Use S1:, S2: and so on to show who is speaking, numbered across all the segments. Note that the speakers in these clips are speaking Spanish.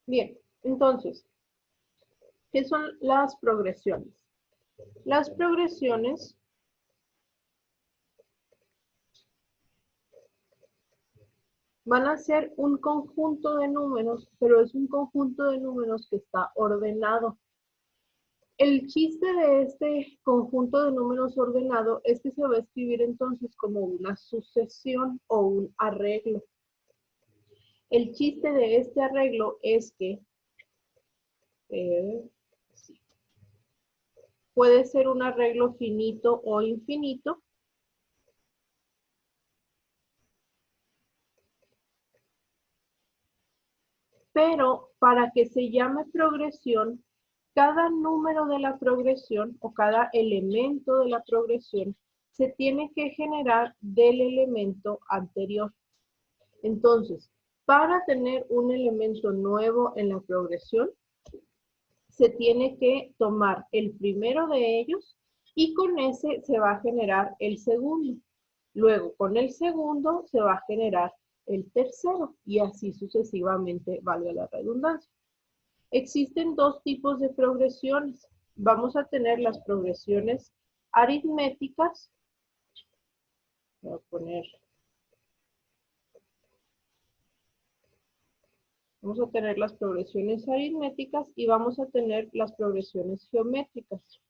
S1: Bien, entonces, ¿qué son las progresiones? Las progresiones van a ser un conjunto de números, pero es un conjunto de números que está ordenado. El chiste de este conjunto de números ordenado es que se va a escribir entonces como una sucesión o un arreglo. El chiste de este arreglo es que sí, puede ser un arreglo finito o infinito. Pero para que se llame progresión, cada número de la progresión o cada elemento de la progresión se tiene que generar del elemento anterior. Entonces, para tener un elemento nuevo en la progresión, se tiene que tomar el primero de ellos y con ese se va a generar el segundo. Luego, con el segundo se va a generar el tercero y así sucesivamente, valga la redundancia. Existen dos tipos de progresiones. Vamos a tener las progresiones aritméticas. Voy a poner. Vamos a tener las progresiones aritméticas y vamos a tener las progresiones geométricas.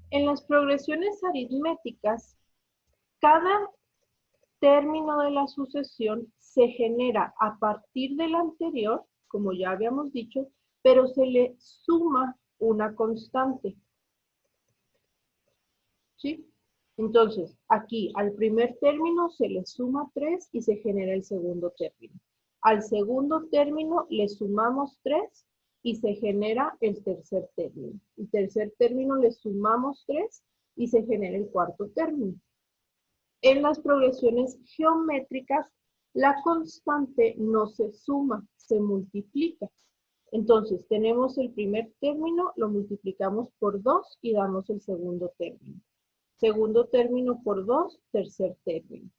S1: En las progresiones aritméticas, cada término de la sucesión se genera a partir del anterior, como ya habíamos dicho, pero se le suma una constante. ¿Sí? Entonces, aquí al primer término se le suma 3 y se genera el segundo término. Al segundo término le sumamos 3 y se genera el tercer término. El tercer término le sumamos 3 y se genera el cuarto término. En las progresiones geométricas, la constante no se suma, se multiplica. Entonces, tenemos el primer término, lo multiplicamos por 2 y damos el segundo término. Segundo término por 2, tercer término.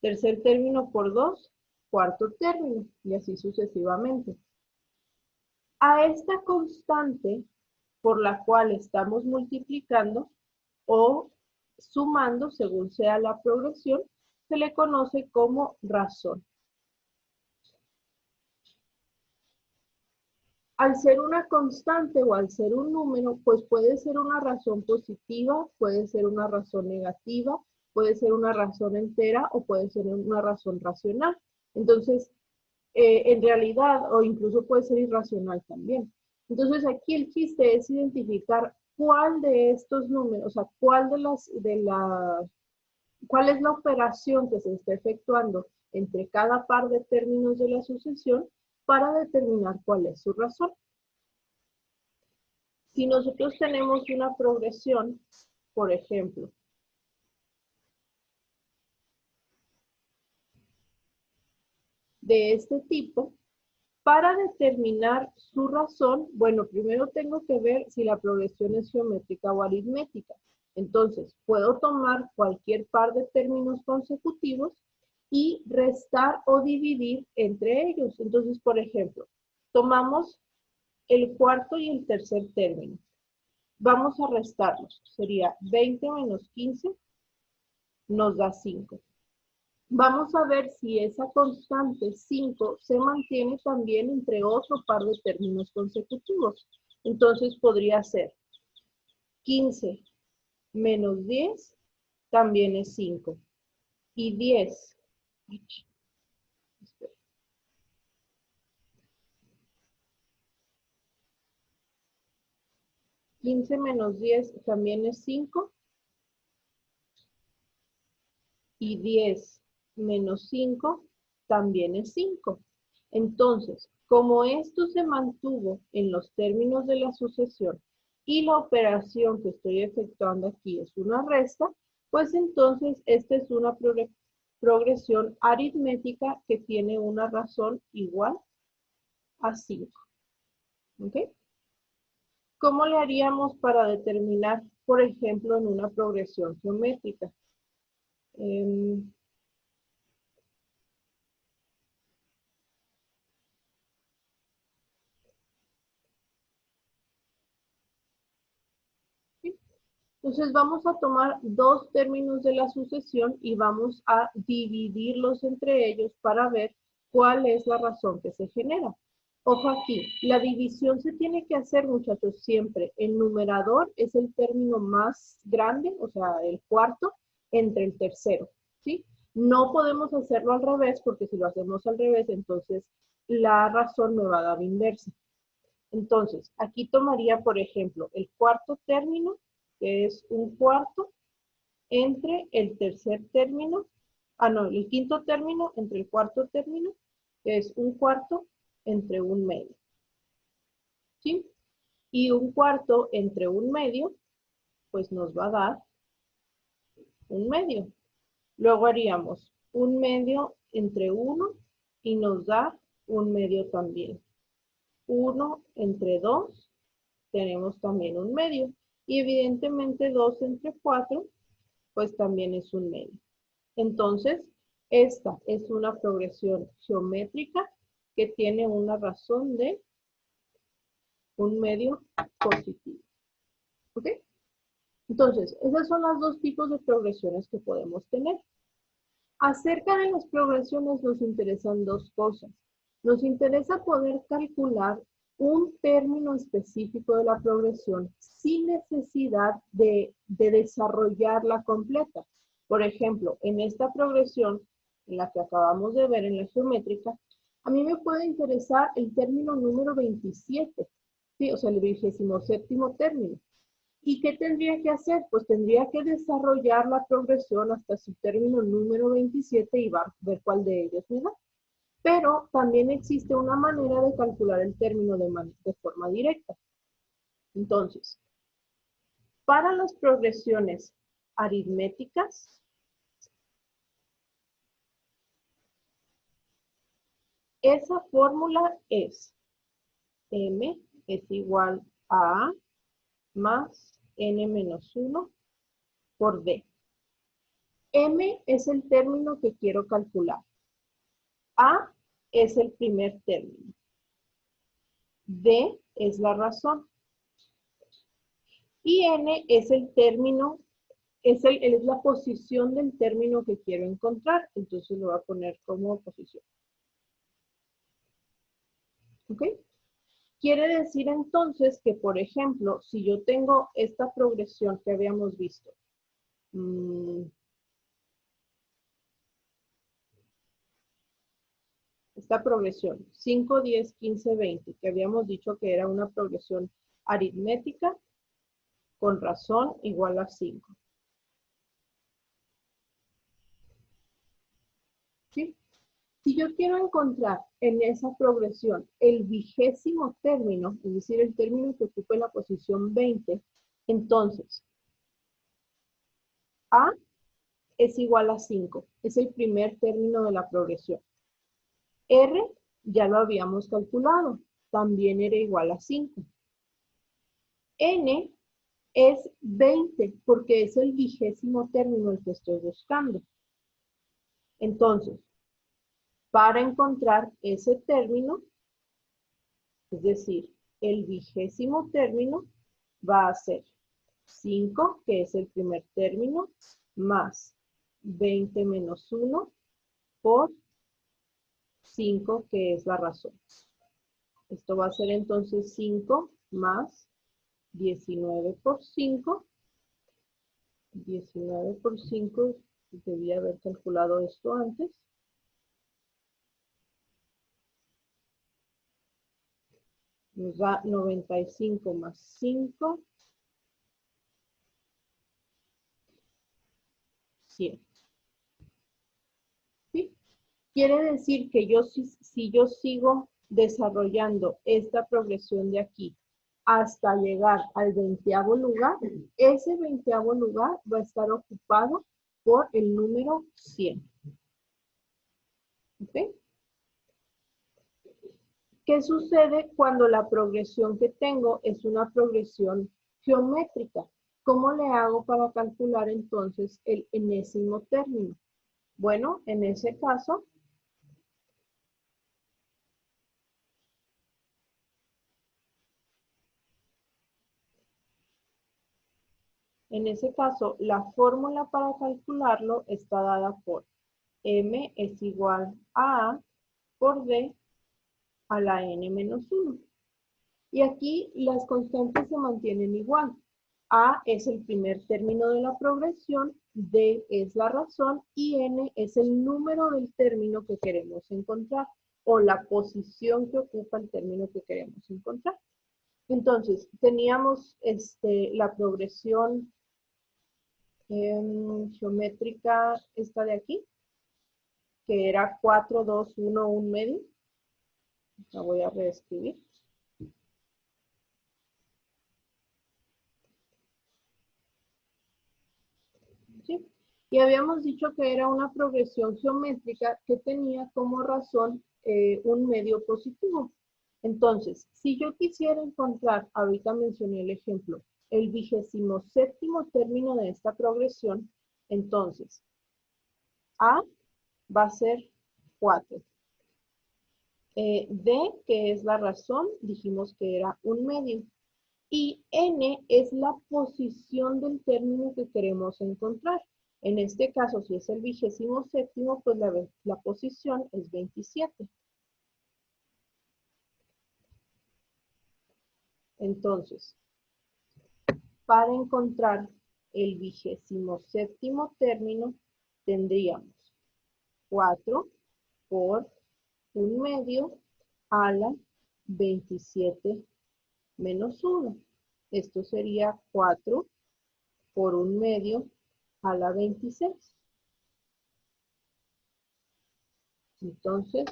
S1: Tercer término por 2, cuarto término, y así sucesivamente. A esta constante por la cual estamos multiplicando o sumando, según sea la progresión, se le conoce como razón. Al ser una constante o al ser un número, pues puede ser una razón positiva, puede ser una razón negativa, puede ser una razón entera o puede ser una razón racional. Entonces, en realidad, o incluso puede ser irracional también. Entonces, aquí el chiste es identificar cuál de estos números, o sea, cuál es la operación que se está efectuando entre cada par de términos de la sucesión para determinar cuál es su razón. Si nosotros tenemos una progresión, por ejemplo, de este tipo, para determinar su razón, bueno, primero tengo que ver si la progresión es geométrica o aritmética. Entonces, puedo tomar cualquier par de términos consecutivos y restar o dividir entre ellos. Entonces, por ejemplo, tomamos el cuarto y el tercer término. Vamos a restarlos. Sería 20 menos 15 nos da 5. Vamos a ver si esa constante 5 se mantiene también entre otro par de términos consecutivos. Entonces podría ser 15 menos 10 también es 5. Y 10. 15 menos 10 también es 5. Y 10 menos 5 también es 5. Entonces, como esto se mantuvo en los términos de la sucesión y la operación que estoy efectuando aquí es una resta, pues entonces esta es una progresión aritmética que tiene una razón igual a 5. ¿Ok? ¿Cómo le haríamos para determinar, por ejemplo, en una progresión geométrica? Em, ¿sí? Entonces vamos a tomar dos términos de la sucesión y vamos a dividirlos entre ellos para ver cuál es la razón que se genera. Ojo aquí, la división se tiene que hacer, muchachos, siempre. El numerador es el término más grande, o sea, el cuarto, entre el tercero, ¿sí? No podemos hacerlo al revés, porque si lo hacemos al revés, entonces la razón me va a dar inversa. Entonces, aquí tomaría, por ejemplo, el cuarto término, que es un cuarto, entre el tercer término, no, el quinto término entre el cuarto término, que es un cuarto entre un medio, ¿sí? Y un cuarto entre un medio, pues nos va a dar un medio. Luego haríamos un medio entre 1 y nos da un medio también. 1 entre 2 tenemos también un medio. Y evidentemente 2 entre 4, pues también es un medio. Entonces, esta es una progresión geométrica que tiene una razón de un medio positivo. ¿Ok? Entonces, esos son los dos tipos de progresiones que podemos tener. Acerca de las progresiones nos interesan dos cosas. Nos interesa poder calcular un término específico de la progresión sin necesidad de desarrollarla completa. Por ejemplo, en esta progresión, en la que acabamos de ver en la geométrica, a mí me puede interesar el término número 27, ¿sí? O sea, el 27º término. ¿Y qué tendría que hacer? Pues tendría que desarrollar la progresión hasta su término número 27 y va a ver cuál de ellos me da. Pero también existe una manera de calcular el término de forma directa. Entonces, para las progresiones aritméticas, esa fórmula es m es igual a A más n menos 1 por d. M es el término que quiero calcular. A es el primer término. D es la razón. Y N es el término, es la posición del término que quiero encontrar. Entonces lo voy a poner como posición. ¿Ok? Quiere decir entonces que, por ejemplo, si yo tengo esta progresión que habíamos visto, esta progresión 5, 10, 15, 20, que habíamos dicho que era una progresión aritmética con razón igual a 5. ¿Sí? Si yo quiero encontrar en esa progresión el 20º término, es decir, el término que ocupe la posición 20, entonces A es igual a 5, es el primer término de la progresión. R ya lo habíamos calculado, también era igual a 5. N es 20 porque es el 20º término el que estoy buscando. Entonces, para encontrar ese término, es decir, el 20º término va a ser 5, que es el primer término, más 20 menos 1 por 5, que es la razón. Esto va a ser entonces 5 más 19 por 5. 19 por 5, debía haber calculado esto antes. Nos da 95 más 5. 100. ¿Sí? Quiere decir que si yo sigo desarrollando esta progresión de aquí hasta llegar al 20º lugar, ese 20º lugar va a estar ocupado por el número 100. ¿Ok? ¿Qué sucede cuando la progresión que tengo es una progresión geométrica? ¿Cómo le hago para calcular entonces el enésimo término? Bueno, en ese caso, la fórmula para calcularlo está dada por m es igual a A por D a la n menos 1. Y aquí las constantes se mantienen igual. A es el primer término de la progresión, D es la razón y N es el número del término que queremos encontrar o la posición que ocupa el término que queremos encontrar. Entonces, teníamos la progresión geométrica esta de aquí, que era 4, 2, 1, 1 medio. La voy a reescribir. ¿Sí? Y habíamos dicho que era una progresión geométrica que tenía como razón un medio positivo. Entonces, si yo quisiera encontrar, ahorita mencioné el ejemplo, el 27º término de esta progresión, entonces, A va a ser 4. D, que es la razón, dijimos que era un medio. Y N es la posición del término que queremos encontrar. En este caso, si es el 27º, pues la posición es 27. Entonces, para encontrar el 27º término, tendríamos 4 por 1 medio a la 27 menos 1. Esto sería 4 por 1 medio a la 26. Entonces,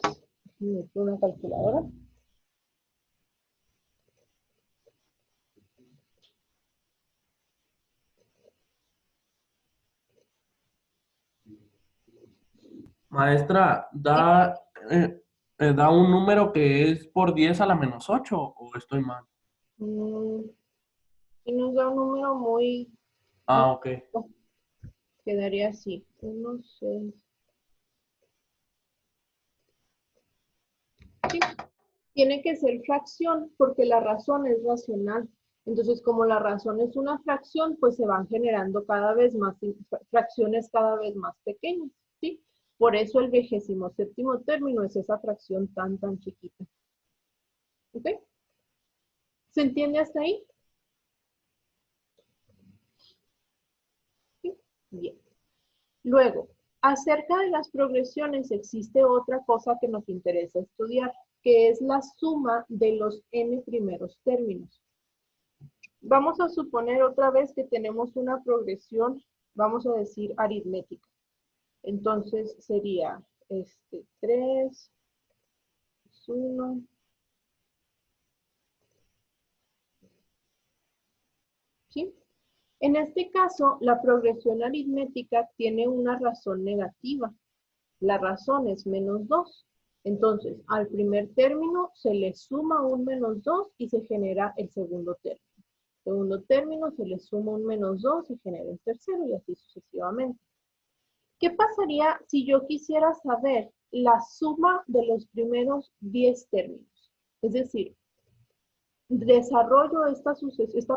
S1: meto una calculadora.
S2: Maestra,
S1: Sí.
S2: da un número que es por 10 a la menos 8 o estoy mal.
S1: Y nos da un número muy, muy
S2: Ah, ok.
S1: chico. Quedaría así. 1, 6. Sí. Tiene que ser fracción porque la razón es racional. Entonces, como la razón es una fracción, pues se van generando cada vez más fracciones cada vez más pequeñas, ¿sí? Por eso el 27º término es esa fracción tan chiquita. ¿Ok? ¿Se entiende hasta ahí? ¿Sí? Bien. Luego, acerca de las progresiones existe otra cosa que nos interesa estudiar, que es la suma de los n primeros términos. Vamos a suponer otra vez que tenemos una progresión, vamos a decir aritmética. Entonces sería 3, 1. ¿Sí? En este caso, la progresión aritmética tiene una razón negativa. La razón es menos 2. Entonces, al primer término se le suma un menos 2 y se genera el segundo término. Segundo término se le suma un menos 2 y genera el tercero y así sucesivamente. ¿Qué pasaría si yo quisiera saber la suma de los primeros 10 términos? Es decir, desarrollo esta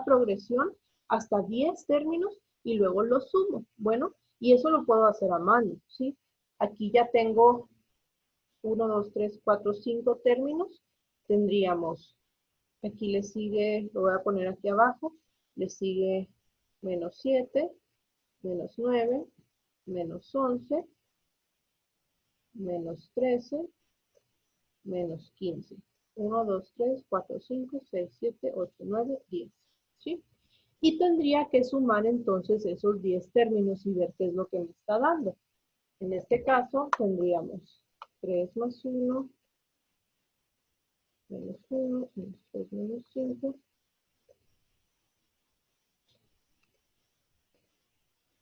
S1: progresión hasta 10 términos y luego lo sumo. Bueno, y eso lo puedo hacer a mano, ¿sí? Aquí ya tengo 1, 2, 3, 4, 5 términos. Tendríamos, aquí le sigue, lo voy a poner aquí abajo, le sigue menos 7, menos 9, menos 11, menos 13, menos 15. 1, 2, 3, 4, 5, 6, 7, 8, 9, 10. ¿Sí? Y tendría que sumar entonces esos 10 términos y ver qué es lo que me está dando. En este caso tendríamos 3 más 1, menos 1, menos 3, menos 5.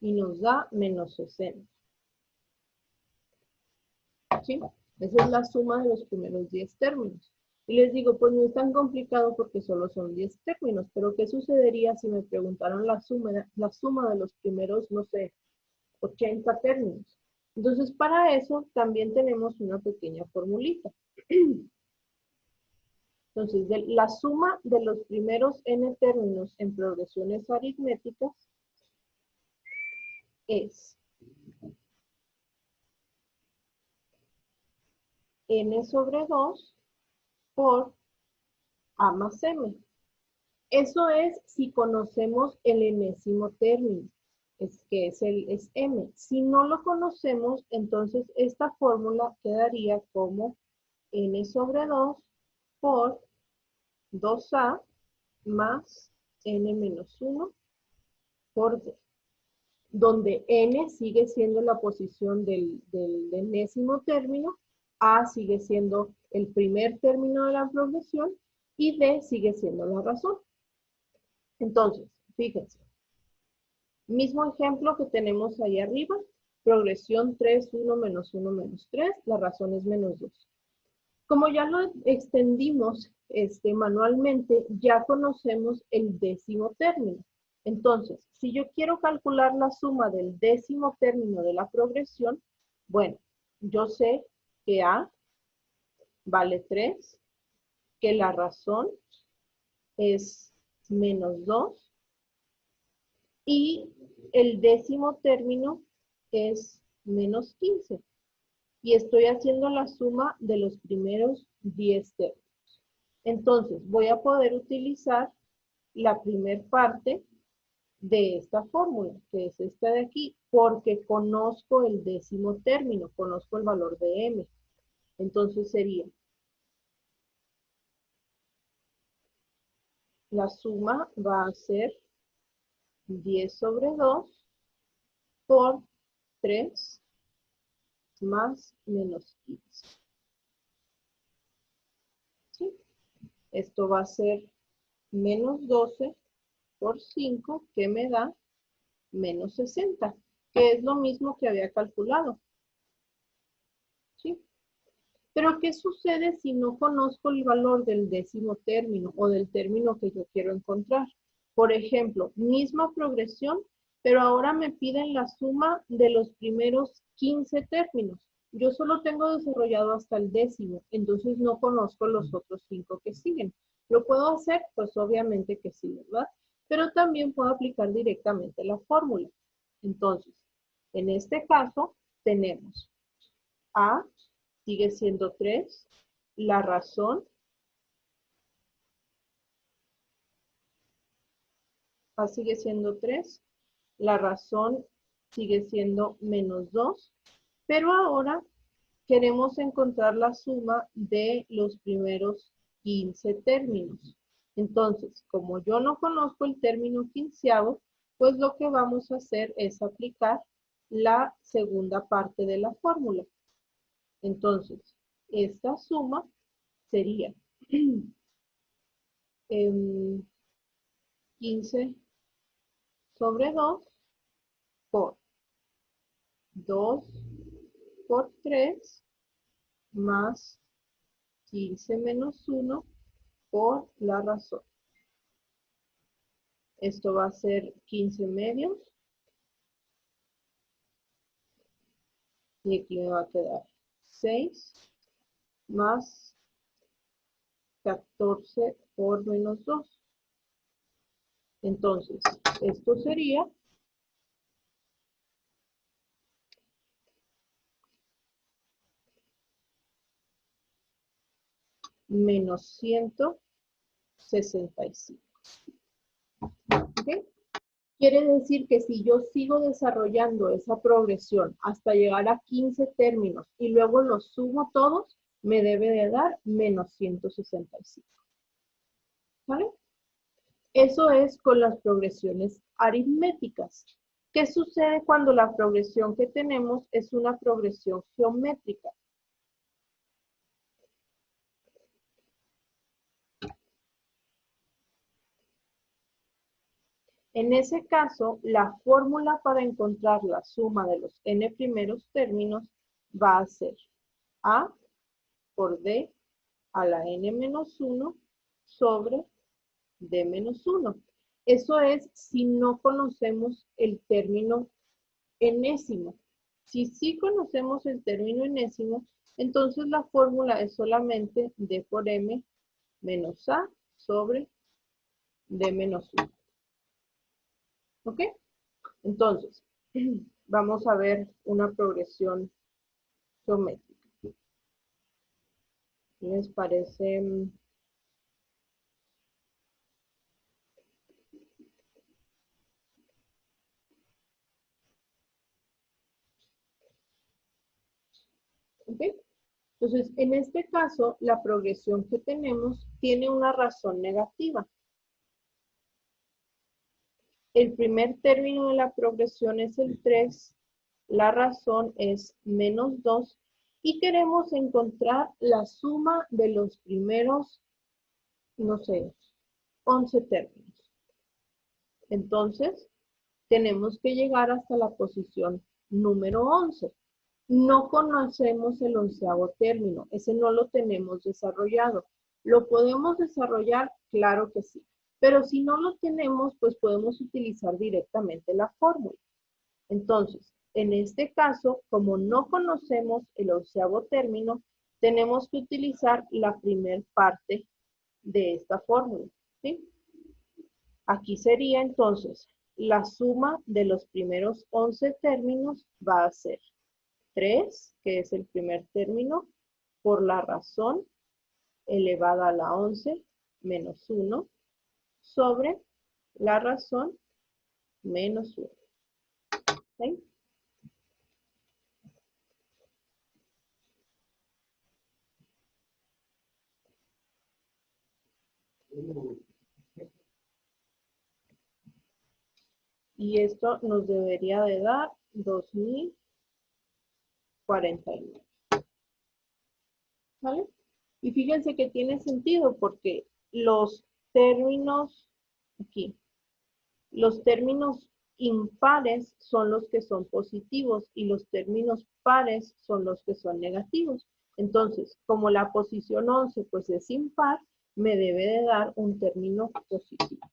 S1: Y nos da menos 60. ¿Sí? Esa es la suma de los primeros 10 términos. Y les digo, pues no es tan complicado porque solo son 10 términos, pero ¿qué sucedería si me preguntaran la suma de los primeros, no sé, 80 términos? Entonces, para eso también tenemos una pequeña formulita. Entonces, la suma de los primeros n términos en progresiones aritméticas es n sobre 2 por a más m. Eso es si conocemos el enésimo término, es m. Si no lo conocemos, entonces esta fórmula quedaría como n sobre 2 por 2a más n menos 1 por d, donde n sigue siendo la posición del enésimo término, a sigue siendo el primer término de la progresión y d sigue siendo la razón. Entonces, fíjense, mismo ejemplo que tenemos ahí arriba, progresión 3, 1, menos 1, menos 3, la razón es menos 2. Como ya lo extendimos manualmente, ya conocemos el décimo término. Entonces, si yo quiero calcular la suma del décimo término de la progresión, bueno, yo sé que A vale 3, que la razón es menos 2 y el décimo término es menos 15. Y estoy haciendo la suma de los primeros 10 términos. Entonces, voy a poder utilizar la primer parte de esta fórmula, que es esta de aquí, porque conozco el décimo término, conozco el valor de m. Entonces sería, la suma va a ser 10 sobre 2 por 3 más menos 15. ¿Sí? Esto va a ser menos 12 por 5, que me da menos 60, que es lo mismo que había calculado. ¿Sí? Pero, ¿qué sucede si no conozco el valor del décimo término o del término que yo quiero encontrar? Por ejemplo, misma progresión, pero ahora me piden la suma de los primeros 15 términos. Yo solo tengo desarrollado hasta el décimo, entonces no conozco los otros 5 que siguen. ¿Lo puedo hacer? Pues obviamente que sí, ¿verdad? Pero también puedo aplicar directamente la fórmula. Entonces, en este caso, tenemos A sigue siendo 3, la razón A sigue siendo 3, la razón sigue siendo menos 2, pero ahora queremos encontrar la suma de los primeros 15 términos. Entonces, como yo no conozco el término quinceavo, pues lo que vamos a hacer es aplicar la segunda parte de la fórmula. Entonces, esta suma sería 15 sobre 2 por 2 por 3 más 15 menos 1 por la razón. Esto va a ser 15 medios. Y aquí me va a quedar 6 más 14 por menos 2. Entonces, esto sería menos 165. ¿Ok? Quiere decir que si yo sigo desarrollando esa progresión hasta llegar a 15 términos y luego los sumo todos, me debe de dar menos 165. ¿Vale? Eso es con las progresiones aritméticas. ¿Qué sucede cuando la progresión que tenemos es una progresión geométrica? En ese caso, la fórmula para encontrar la suma de los n primeros términos va a ser A por D a la n menos 1 sobre d menos 1. Eso es si no conocemos el término enésimo. Si sí conocemos el término enésimo, entonces la fórmula es solamente d por m menos a sobre d menos 1. ¿Ok? Entonces, vamos a ver una progresión geométrica. ¿Les parece? ¿Ok? Entonces, en este caso, la progresión que tenemos tiene una razón negativa. El primer término de la progresión es el 3, la razón es menos 2 y queremos encontrar la suma de los primeros, no sé, 11 términos. Entonces, tenemos que llegar hasta la posición número 11. No conocemos el 11º término, ese no lo tenemos desarrollado. ¿Lo podemos desarrollar? Claro que sí. Pero si no lo tenemos, pues podemos utilizar directamente la fórmula. Entonces, en este caso, como no conocemos el 11º término, tenemos que utilizar la primer parte de esta fórmula, ¿sí? Aquí sería entonces, la suma de los primeros 11 términos va a ser 3, que es el primer término, por la razón elevada a la 11 menos 1 sobre la razón menos 1. ¿Sí? Y esto nos debería de dar 2049. ¿Vale? Y fíjense que tiene sentido porque los términos, aquí, los términos impares son los que son positivos y los términos pares son los que son negativos. Entonces, como la posición 11 pues es impar, me debe de dar un término positivo.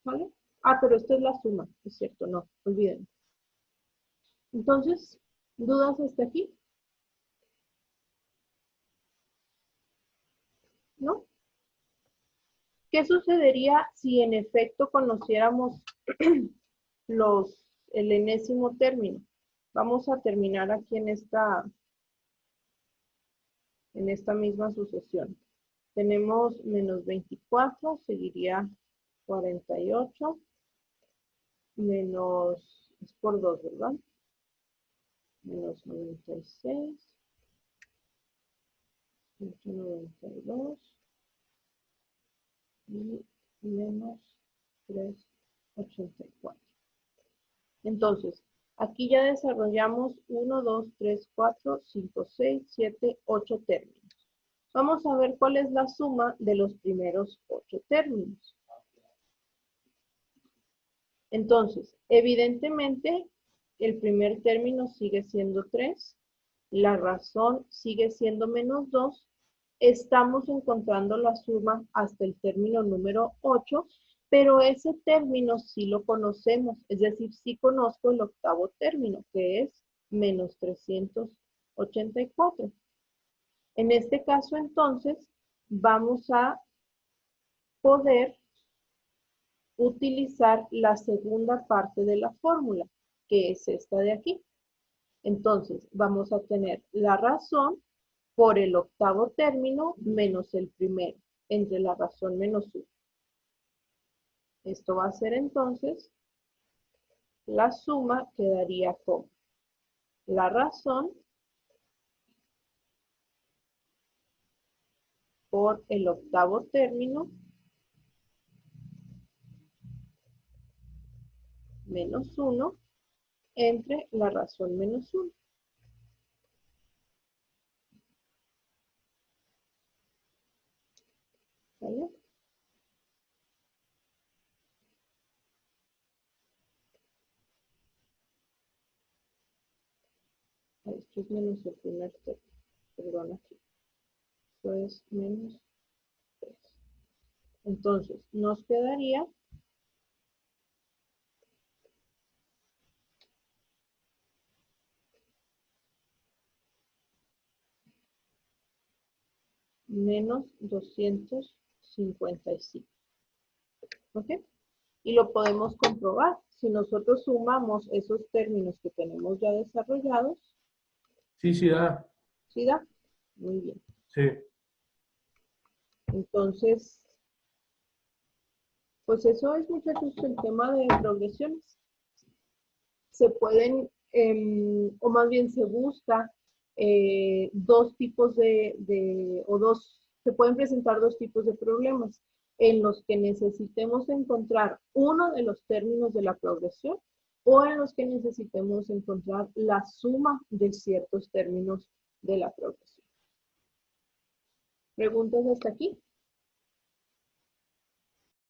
S1: ¿Vale? Ah, pero esta es la suma, es cierto, no, olviden. Entonces, ¿dudas hasta aquí? ¿No? ¿Qué sucedería si en efecto conociéramos el enésimo término? Vamos a terminar aquí en esta misma sucesión. Tenemos menos 24, seguiría 48, menos, es por 2, ¿verdad? Menos 96, 192 y menos 384. Entonces, aquí ya desarrollamos 1, 2, 3, 4, 5, 6, 7, 8 términos. Vamos a ver cuál es la suma de los primeros 8 términos. Entonces, evidentemente, el primer término sigue siendo 3, la razón sigue siendo menos 2, estamos encontrando la suma hasta el término número 8, pero ese término sí lo conocemos, es decir, sí conozco el octavo término, que es menos 384. En este caso, entonces, vamos a poder utilizar la segunda parte de la fórmula, que es esta de aquí. Entonces, vamos a tener la razón por el octavo término menos el primero, entre la razón menos 1. Esto va a ser entonces, la suma quedaría como la razón por el octavo término menos 1 entre la razón menos 1. ¿Vale? Esto es menos el primer término, perdón aquí. Esto es menos 3. Entonces, nos quedaría menos 255. ¿Ok? Y lo podemos comprobar. Si nosotros sumamos esos términos que tenemos ya desarrollados,
S2: Sí, sí da.
S1: ¿sí da? Muy bien.
S2: Sí.
S1: Entonces, pues eso es, muchachos, el tema de progresiones. Se pueden, o más bien se busca dos tipos se pueden presentar dos tipos de problemas en los que necesitemos encontrar uno de los términos de la progresión o en los que necesitemos encontrar la suma de ciertos términos de la progresión. ¿Preguntas hasta aquí?